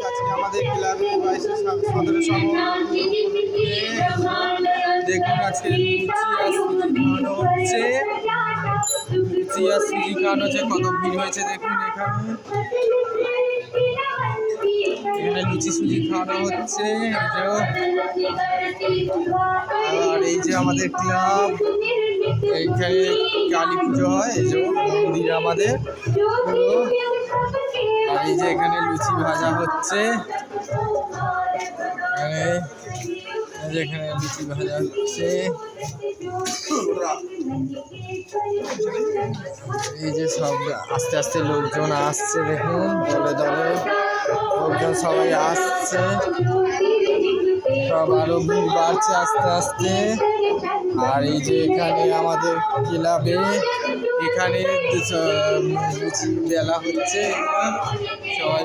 আজকে আমাদের ক্লাবে 22 সদর দেখুন আজকে লুচি আর সুজি খাওয়ানো হচ্ছে। কত ভিড় হয়েছে দেখুন এখানে লুচি সুজি খাওয়ানো হচ্ছে। আর এই যে আমাদের ক্লাব, এইখানে কালী পুজো হয়, এই যে মন্দির আমাদের। আর এই যে এখানে লুচি ভাজা হচ্ছে, এখানে লুচি ভাজা হচ্ছে। এই যে সব আস্তে আস্তে লোকজন আসছে, দেখুন দলে দলে লোকজন সবাই আসছে, সব আরো ভিড় বাড়ছে আস্তে আস্তে। আর এই যে এখানে আমাদের ক্লাবে এখানে লুচি বেলা হচ্ছে, সবাই